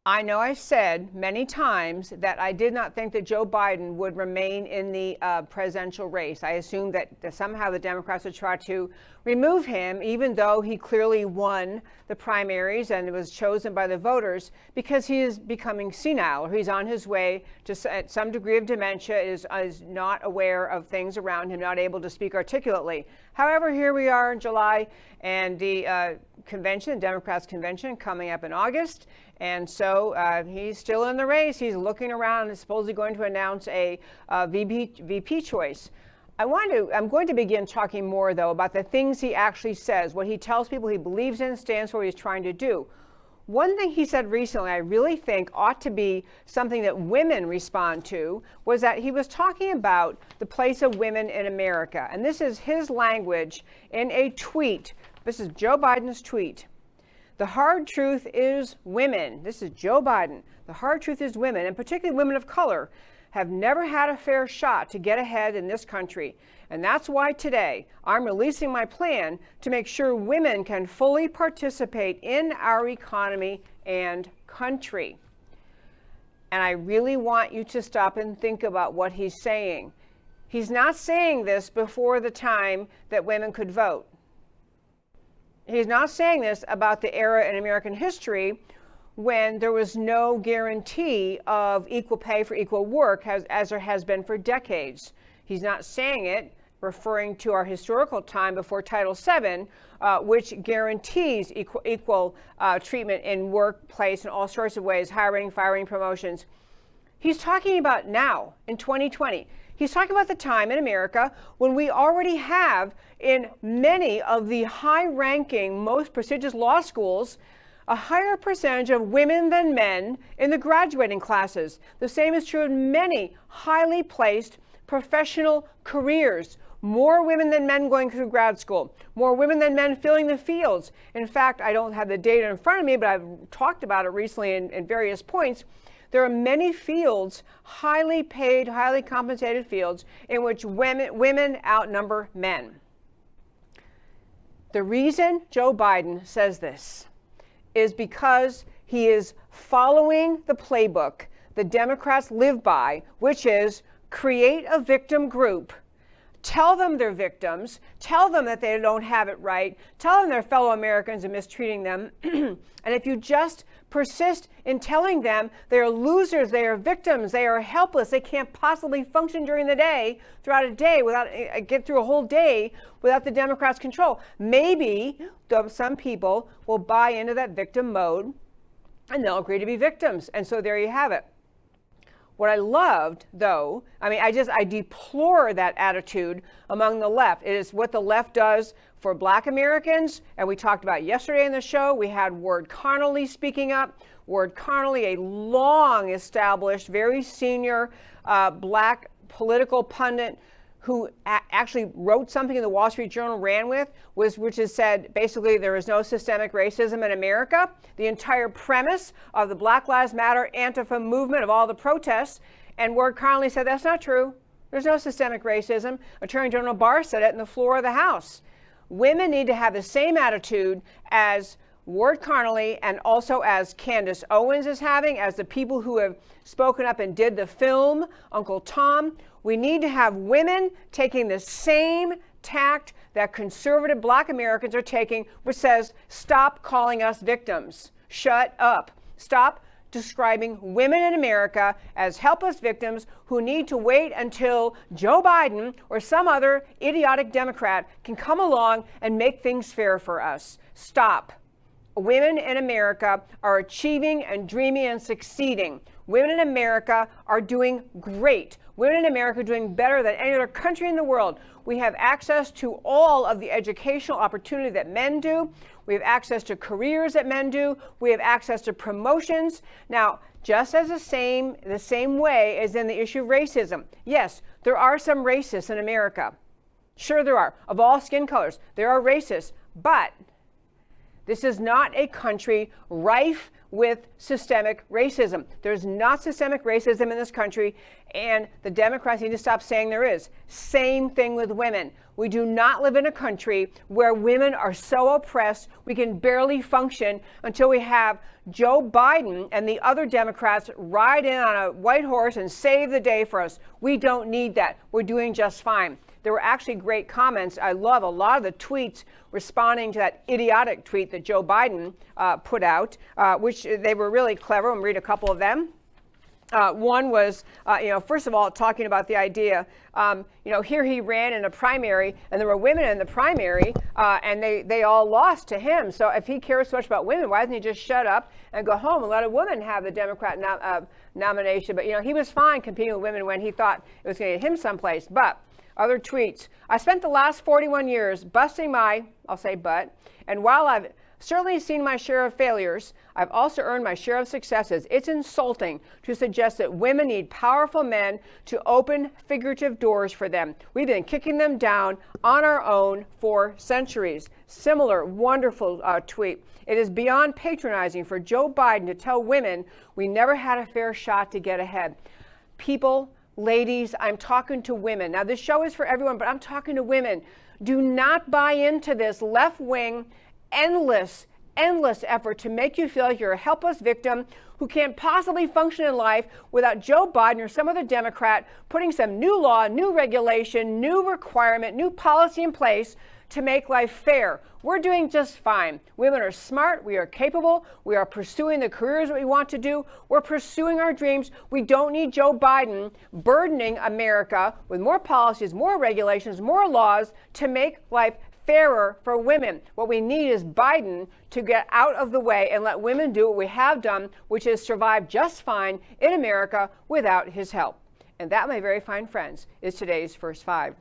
I know I said many times that I did not think that Joe Biden would remain in the presidential race. I assumed that somehow the Democrats would try to remove him, even though he clearly won the primaries and was chosen by the voters, because he is becoming senile, or he's on his way to some degree of dementia, is not aware of things around him, not able to speak articulately. However, here we are in July, and the convention, the Democrats' convention, coming up in August. And so he's still in the race. He's looking around and is supposedly going to announce a VP choice. I'm going to begin talking more, though, about the things he actually says, what he tells people he believes in, stands for, what he's trying to do. One thing he said recently I really think ought to be something that women respond to was that he was talking about the place of women in America. And this is his language in a tweet. This is Joe Biden's tweet. The hard truth is women. This is Joe Biden. The hard truth is women, and particularly women of color, have never had a fair shot to get ahead in this country. And that's why today I'm releasing my plan to make sure women can fully participate in our economy and country. And I really want you to stop and think about what he's saying. He's not saying this before the time that women could vote. He's not saying this about the era in American history when there was no guarantee of equal pay for equal work, as there has been for decades. He's not saying it referring to our historical time before Title VII, which guarantees equal treatment in workplace in all sorts of ways, hiring, firing, promotions. He's talking about now, in 2020. He's talking about the time in America when we already have, in many of the high-ranking, most prestigious law schools, a higher percentage of women than men in the graduating classes. The same is true in many highly placed professional careers. More women than men going through grad school. More women than men filling the fields. In fact, I don't have the data in front of me, but I've talked about it recently in various points. There are many fields, highly paid, highly compensated fields, in which women outnumber men. The reason Joe Biden says this is because he is following the playbook the Democrats live by, which is create a victim group, tell them they're victims, tell them that they don't have it right, tell them their fellow Americans are mistreating them, and if you just persist in telling them they're losers, they are victims, they are helpless, they can't possibly function during the day, throughout a day, without get through a whole day without the Democrats' control. Maybe some people will buy into that victim mode and they'll agree to be victims. And so there you have it. What I loved, though, I deplore that attitude among the left. It is what the left does for Black Americans, and we talked about yesterday in the show. We had Ward Connerly speaking up. Ward Connerly, a long-established, very senior Black political pundit who actually wrote something in the Wall Street Journal, ran with, which has said basically there is no systemic racism in America. The entire premise of the Black Lives Matter Antifa movement, of all the protests, and Ward Connerly said that's not true. There's no systemic racism. Attorney General Barr said it in the floor of the House. Women need to have the same attitude as Ward Connerly and also as Candace Owens is having, as the people who have spoken up and did the film, Uncle Tom. We need to have women taking the same tact that conservative Black Americans are taking, which says, stop calling us victims. Shut up. Stop describing women in America as helpless victims who need to wait until Joe Biden or some other idiotic Democrat can come along and make things fair for us. Stop. Women in America are achieving and dreaming and succeeding. Women in America are doing great. Women in America are doing better than any other country in the world. We have access to all of the educational opportunity that men do. We have access to careers that men do. We have access to promotions. Now, just as the same way as in the issue of racism. Yes, there are some racists in America. Sure there are. Of all skin colors, there are racists. But this is not a country rife with systemic racism. There's not systemic racism in this country, and the Democrats need to stop saying there is. Same thing with women. We do not live in a country where women are so oppressed we can barely function until we have Joe Biden and the other Democrats ride in on a white horse and save the day for us. We don't need that. We're doing just fine. There were actually great comments. I love a lot of the tweets responding to that idiotic tweet that Joe Biden put out, which they were really clever. I'm going to read a couple of them. One was, first of all, talking about the idea, here he ran in a primary and there were women in the primary and they all lost to him. So if he cares so much about women, why doesn't he just shut up and go home and let a woman have the Democrat nomination? But, he was fine competing with women when he thought it was going to get him someplace. But other tweets. I spent the last 41 years busting my, I'll say butt, and while I've certainly seen my share of failures, I've also earned my share of successes. It's insulting to suggest that women need powerful men to open figurative doors for them. We've been kicking them down on our own for centuries. Similar wonderful tweet. It is beyond patronizing for Joe Biden to tell women we never had a fair shot to get ahead. People, ladies, I'm talking to women. Now, this show is for everyone, but I'm talking to women. Do not buy into this left-wing, endless effort to make you feel like you're a helpless victim who can't possibly function in life without Joe Biden or some other Democrat putting some new law, new regulation, new requirement, new policy in place to make life fair. We're doing just fine. Women are smart. We are capable. We are pursuing the careers that we want to do. We're pursuing our dreams. We don't need Joe Biden burdening America with more policies, more regulations, more laws to make life fairer for women. What we need is Biden to get out of the way and let women do what we have done, which is survive just fine in America without his help. And that, my very fine friends, is today's First Five.